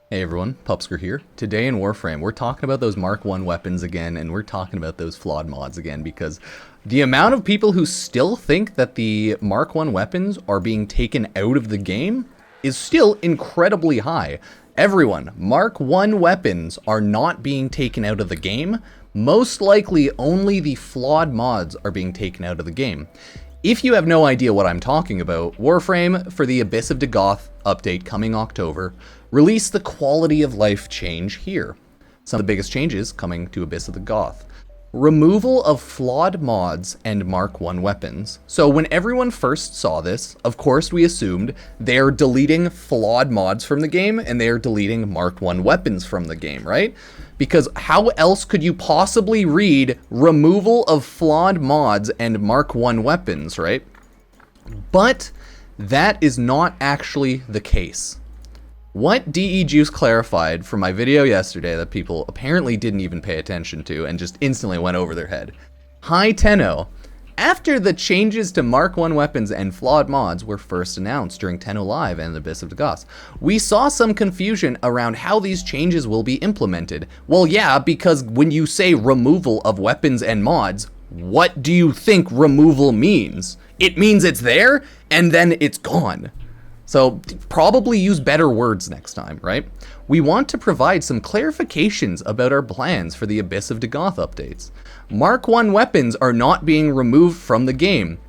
Hey everyone, Pupsker here. Today in Warframe, we're talking about those Mark 1 weapons again, and we're talking about those flawed mods again, because the amount of people who still think that the Mark 1 weapons are being taken out of the game is still incredibly high. Everyone, Mark 1 weapons are not being taken out of the game. Most likely, only the flawed mods are being taken out of the game. If you have no idea what I'm talking about, Warframe, for the Abyss of Dagoth update coming October, released the quality of life change here. Some of the biggest changes coming to Abyss of Dagoth. Removal of flawed mods and Mark 1 weapons. So when everyone first saw this, of course we assumed they're deleting flawed mods from the game and they're deleting Mark 1 weapons from the game, right? Because how else could you possibly read removal of flawed mods and Mark 1 weapons, right? But that is not actually the case. What DE Juice clarified from my video yesterday that people apparently didn't even pay attention to and just instantly went over their head. Hi Tenno. After the changes to Mark 1 weapons and flawed mods were first announced during Tenno Live and the Abyss of Dagoth, we saw some confusion around how these changes will be implemented. Well, yeah, because when you say removal of weapons and mods, what do you think removal means? It means it's there and then it's gone. So probably use better words next time, right? We want to provide some clarifications about our plans for the Abyss of Dagoth updates. Mark 1 weapons are not being removed from the game.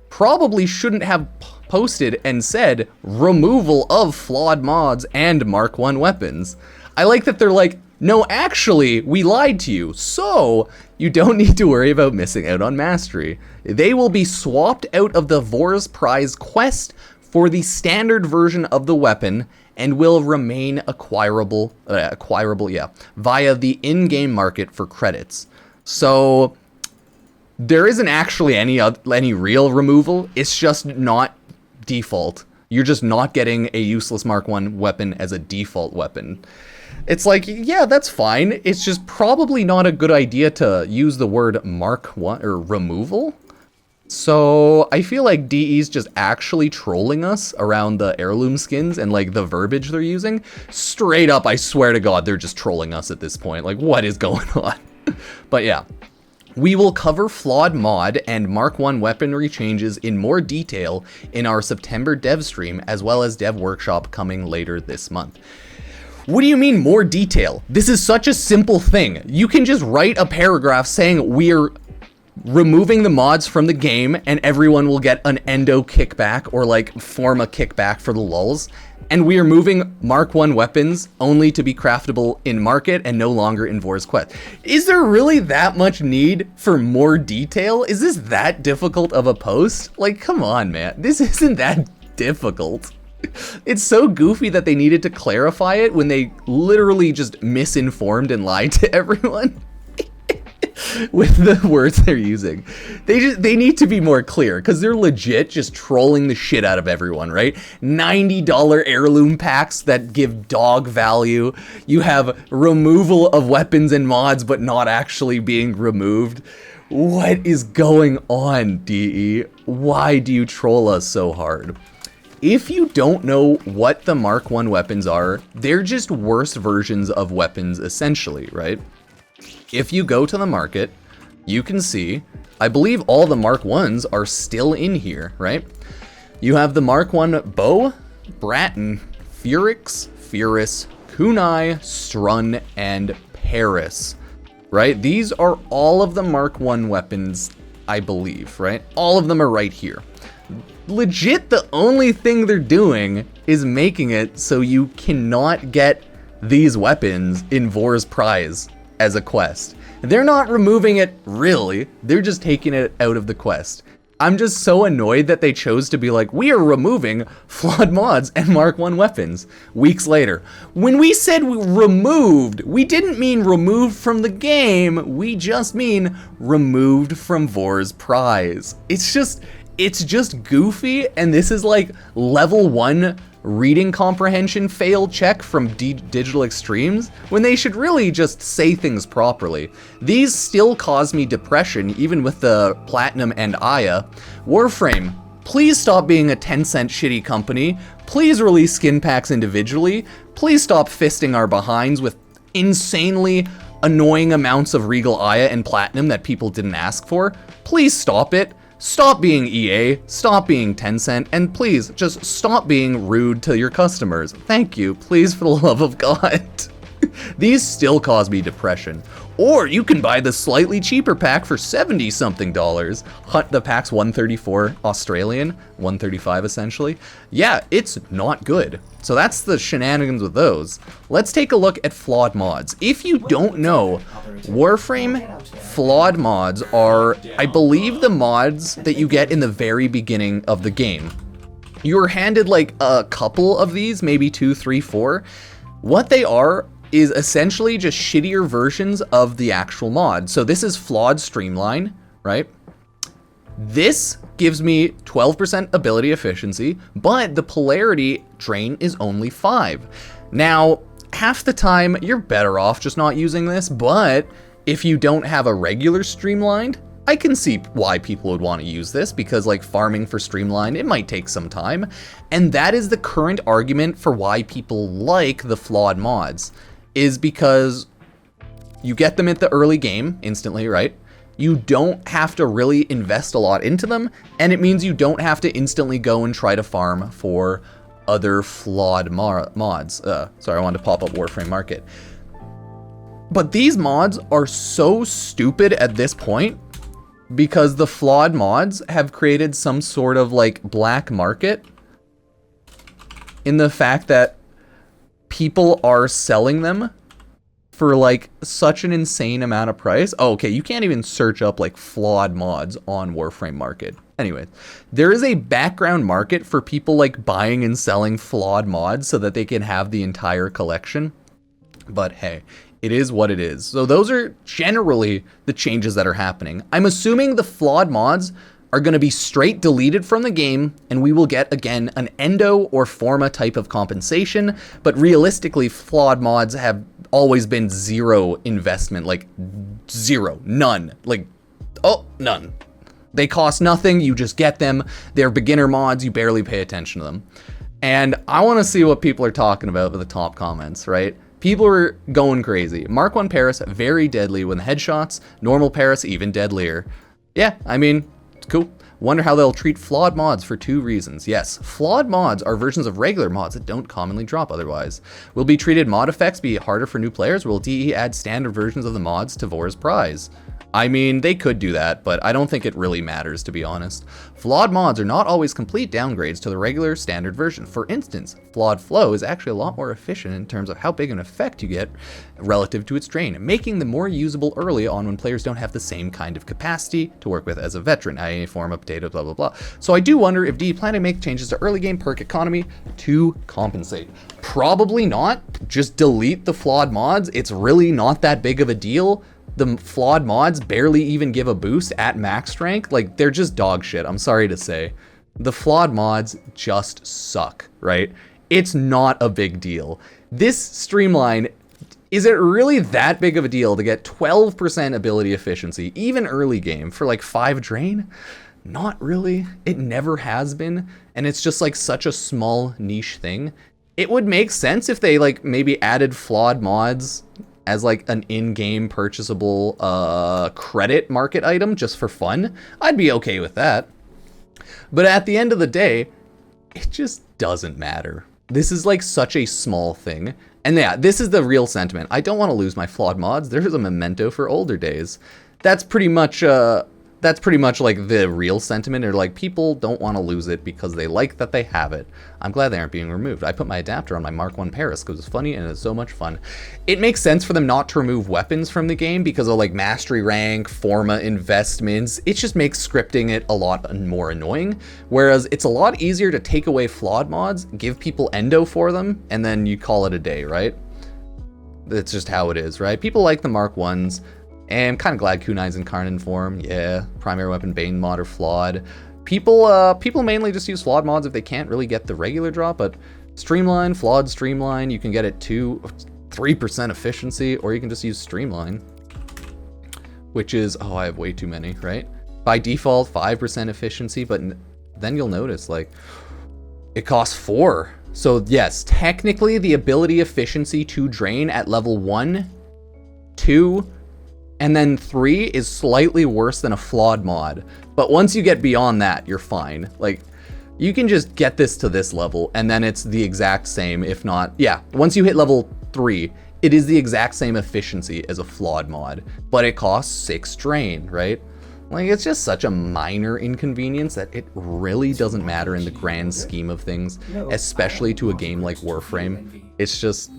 Probably shouldn't have posted and said removal of flawed mods and Mark 1 weapons. I like that they're like, no, actually, we lied to you, so you don't need to worry about missing out on mastery. They will be swapped out of the Vor's Prize quest for the standard version of the weapon and will remain acquirable via the in-game market for credits. So there isn't actually any real removal. It's just not default. You're just not getting a useless Mark 1 weapon as a default weapon. It's like, yeah, that's fine. It's just probably not a good idea to use the word Mark 1 or removal. So I feel like DE's just actually trolling us around the heirloom skins and like the verbiage they're using. Straight up, I swear to God, they're just trolling us at this point. Like, what is going on? But yeah, we will cover flawed mod and Mark 1 weaponry changes in more detail in our September dev stream, as well as dev workshop coming later this month. What do you mean more detail? This is such a simple thing. You can just write a paragraph saying we're removing the mods from the game and everyone will get an endo kickback or like form a kickback for the lulz. And we are moving Mark 1 weapons only to be craftable in market and no longer in Vor's quest. Is there really that much need for more detail? Is this that difficult of a post? Like, come on, man. This isn't that difficult. It's so goofy that they needed to clarify it when they literally just misinformed and lied to everyone. With the words they're using. They need to be more clear, because they're legit just trolling the shit out of everyone, right? $90 heirloom packs that give dog value. You have removal of weapons and mods but not actually being removed. What is going on, DE? Why do you troll us so hard? If you don't know what the Mark 1 weapons are, they're just worse versions of weapons essentially, right? If you go to the market, you can see, I believe all the Mark 1s are still in here, right? You have the Mark 1 Bow, Bratton, Furix, Furus, Kunai, Strun, and Paris, right? These are all of the Mark 1 weapons, I believe, right? All of them are right here. Legit, the only thing they're doing is making it so you cannot get these weapons in Vor's Prize as a quest. They're not removing it, really. They're just taking it out of the quest. I'm just so annoyed that they chose to be like, we are removing flawed mods and Mark 1 weapons weeks later. When we said removed, we didn't mean removed from the game. We just mean removed from Vor's Prize. It's just goofy, and this is like level 1 reading comprehension fail check from Digital Extremes, when they should really just say things properly. These still cause me depression even with the Platinum and Aya. Warframe, Please stop being a 10-cent shitty company. Please release skin packs individually. Please stop fisting our behinds with insanely annoying amounts of Regal Aya and Platinum that people didn't ask for. Please stop it. Stop being EA, stop being Tencent, and please just stop being rude to your customers. Thank you, please, for the love of God. These still cause me depression. Or you can buy the slightly cheaper pack for $70-something. The pack's 134 Australian, 135 essentially. Yeah, it's not good. So that's the shenanigans with those. Let's take a look at flawed mods. If you don't know, Warframe flawed mods are, I believe, the mods that you get in the very beginning of the game. You're handed like a couple of these, maybe 2, 3, 4. What they are is essentially just shittier versions of the actual mod. So this is Flawed Streamline, right? This gives me 12% ability efficiency, but the polarity drain is only 5. Now, half the time, you're better off just not using this, but if you don't have a regular Streamlined, I can see why people would want to use this, because like farming for Streamlined, it might take some time. And that is the current argument for why people like the flawed mods, is because you get them at the early game instantly, right? You don't have to really invest a lot into them, and it means you don't have to instantly go and try to farm for other flawed mods. Sorry, I wanted to pop up Warframe Market. But these mods are so stupid at this point because the flawed mods have created some sort of like black market in the fact that people are selling them for like such an insane amount of price. Oh, okay, you can't even search up like flawed mods on Warframe Market. Anyway, there is a background market for people like buying and selling flawed mods so that they can have the entire collection. But hey, it is what it is. So those are generally the changes that are happening. I'm assuming the flawed mods are going to be straight deleted from the game, and we will get, again, an endo or forma type of compensation, but realistically, flawed mods have always been zero investment, like zero, none, like, oh, none. They cost nothing, you just get them, they're beginner mods, you barely pay attention to them. And I want to see what people are talking about with the top comments, right? People are going crazy. Mk1 Paris, very deadly with headshots, normal Paris, even deadlier. Yeah, I mean, cool. Wonder how they'll treat flawed mods for 2 reasons. Yes, flawed mods are versions of regular mods that don't commonly drop otherwise. Will be treated mod effects be harder for new players? Will DE add standard versions of the mods to Vor's prize? I mean, they could do that, but I don't think it really matters, to be honest. Flawed mods are not always complete downgrades to the regular standard version. For instance, Flawed Flow is actually a lot more efficient in terms of how big an effect you get relative to its drain, making them more usable early on when players don't have the same kind of capacity to work with as a veteran, i.e. form, potato, blah, blah, blah. So I do wonder if DE plan to make changes to early game perk economy to compensate. Probably not. Just delete the flawed mods. It's really not that big of a deal. The flawed mods barely even give a boost at max strength. Like, they're just dog shit, I'm sorry to say. The flawed mods just suck, right? It's not a big deal. This streamline, is it really that big of a deal to get 12% ability efficiency, even early game, for like 5 drain? Not really. It never has been, and it's just like such a small niche thing. It would make sense if they like maybe added flawed mods as like an in-game purchasable credit market item just for fun. I'd be okay with that. But at the end of the day, it just doesn't matter. This is like such a small thing. And yeah, this is the real sentiment. I don't want to lose my flawed mods. There's a memento for older days. That's pretty much like the real sentiment, or like people don't want to lose it because they like that they have it. I'm glad they aren't being removed. I put my adapter on my Mk1 Paris because it's funny and it's so much fun. It makes sense for them not to remove weapons from the game because of like mastery rank, forma investments. It just makes scripting it a lot more annoying. Whereas it's a lot easier to take away flawed mods, give people endo for them, and then you call it a day, right? That's just how it is, right? People like the Mk1s. And I'm kind of glad Kunai's in Karnan form. Yeah, primary weapon Bane mod or flawed. People mainly just use flawed mods if they can't really get the regular drop, but Streamline, Flawed Streamline, you can get it 3% efficiency, or you can just use Streamline, which is, oh, I have way too many, right? By default, 5% efficiency, but then you'll notice, like, it costs 4. So yes, technically the ability efficiency to drain at level 1, 2, and then 3 is slightly worse than a flawed mod. But once you get beyond that, you're fine. Like, you can just get this to this level, and then it's the exact same, if not, yeah, once you hit level 3, it is the exact same efficiency as a flawed mod, but it costs 6 drain, right? Like, it's just such a minor inconvenience that it really doesn't matter in the grand scheme of things, especially to a game like Warframe. It's just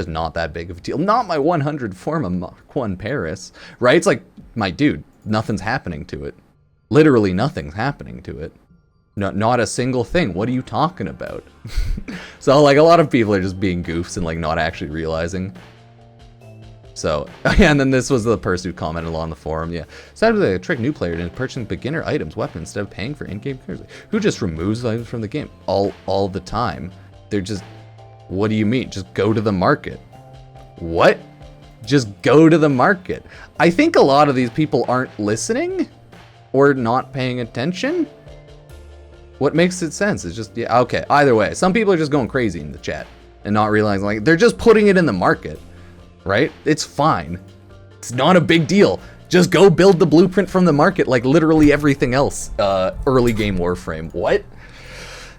not that big of a deal. Not my 100 Forma Mk1 Paris, right? It's like, my dude, nothing's happening to it. Literally nothing's happening to it. No, not a single thing. What are you talking about? So, like, a lot of people are just being goofs and, like, not actually realizing. So, and then this was the person who commented on the forum. Yeah, sadly, they trick new players into purchasing beginner items, weapons, instead of paying for in-game currency. Who just removes items from the game all the time? They're just, what do you mean? Just go to the market. What? Just go to the market. I think a lot of these people aren't listening or not paying attention. What makes it sense? It's just, yeah, okay, either way. Some people are just going crazy in the chat and not realizing, like, they're just putting it in the market, right? It's fine. It's not a big deal. Just go build the blueprint from the market like literally everything else. Early game Warframe. What?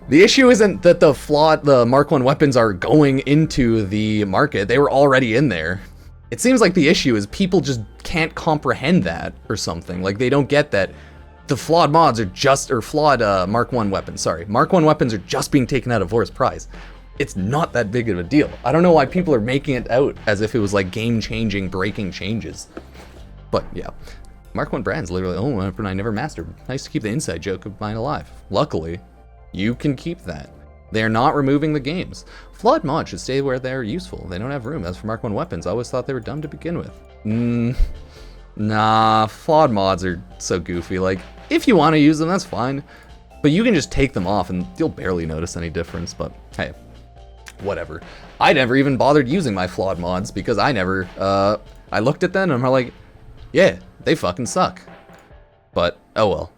The issue isn't that the Mk1 weapons are going into the market. They were already in there. It seems like the issue is people just can't comprehend that or something. Like, they don't get that the flawed mods are just, or flawed Mk1 weapons, sorry. Mk1 weapons are just being taken out of Vor's prize. It's not that big of a deal. I don't know why people are making it out as if it was like game-changing, breaking changes. But yeah, Mk1 brand's literally, oh, weapon I never mastered. Nice to keep the inside joke of mine alive. Luckily, you can keep that. They're not removing the games. Flawed mods should stay where they're useful. They don't have room. As for Mk1 weapons, I always thought they were dumb to begin with. Nah, flawed mods are so goofy. Like, if you want to use them, that's fine. But you can just take them off and you'll barely notice any difference. But hey, whatever. I never even bothered using my flawed mods because I never, I looked at them and I'm like, yeah, they fucking suck. But, oh well.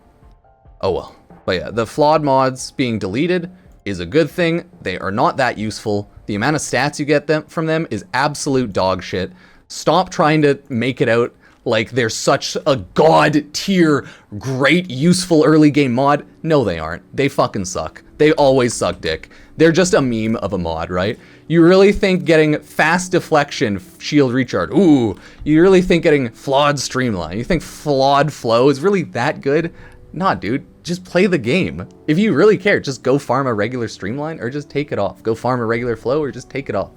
Oh well. But yeah, the flawed mods being deleted is a good thing. They are not that useful. The amount of stats you get from them is absolute dog shit. Stop trying to make it out like they're such a god tier, great, useful early game mod. No, they aren't. They fucking suck. They always suck dick. They're just a meme of a mod, right? You really think getting fast deflection, shield recharge, ooh, you really think getting flawed streamline, you think flawed flow is really that good? Nah, dude, just play the game. If you really care, just go farm a regular streamline or just take it off. Go farm a regular flow or just take it off.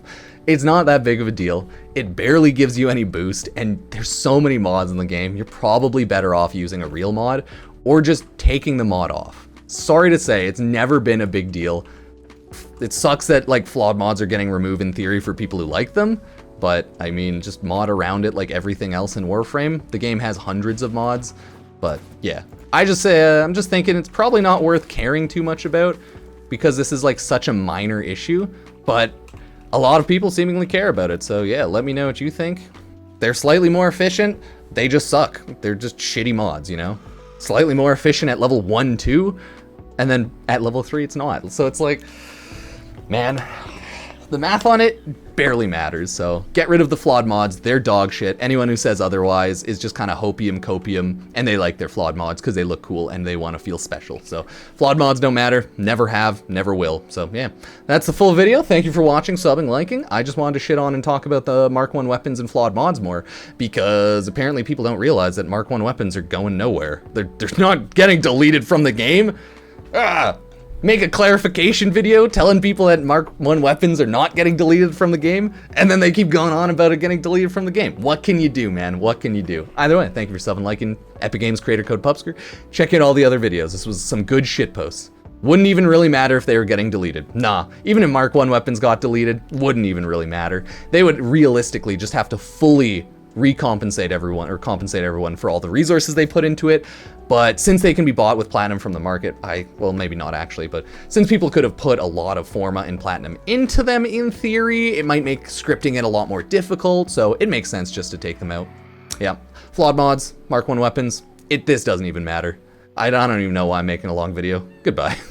It's not that big of a deal. It barely gives you any boost, and there's so many mods in the game, you're probably better off using a real mod or just taking the mod off. Sorry to say, it's never been a big deal. It sucks that, like, flawed mods are getting removed in theory for people who like them, but, I mean, just mod around it like everything else in Warframe. The game has hundreds of mods, but, yeah. I just say, I'm just thinking it's probably not worth caring too much about because this is, like, such a minor issue, but a lot of people seemingly care about it, so yeah, let me know what you think. They're slightly more efficient, they just suck. They're just shitty mods, you know? Slightly more efficient at level 1, 2, and then at level 3 it's not. So it's like, man, the math on it barely matters, so get rid of the flawed mods, they're dog shit. Anyone who says otherwise is just kind of hopium copium, and they like their flawed mods because they look cool and they want to feel special. So flawed mods don't matter, never have, never will. So yeah, that's the full video. Thank you for watching, subbing, liking. I just wanted to shit on and talk about the Mk1 weapons and flawed mods more because apparently people don't realize that Mk1 weapons are going nowhere. They're not getting deleted from the game. Make a clarification video telling people that Mk1 weapons are not getting deleted from the game, and then they keep going on about it getting deleted from the game. What can you do, man? What can you do? Either way, thank you for subbing, liking, Epic Games creator code Pupsker. Check out all the other videos. This was some good shit posts. Wouldn't even really matter if they were getting deleted. Nah, even if Mk1 weapons got deleted, wouldn't even really matter. They would realistically just have to fully recompensate everyone, or compensate everyone for all the resources they put into it. But since they can be bought with platinum from the market, well, maybe not actually, but since people could have put a lot of Forma and platinum into them in theory, it might make scripting it a lot more difficult, so it makes sense just to take them out. Yeah, flawed mods, Mk1 weapons, this doesn't even matter. I don't even know why I'm making a long video. Goodbye.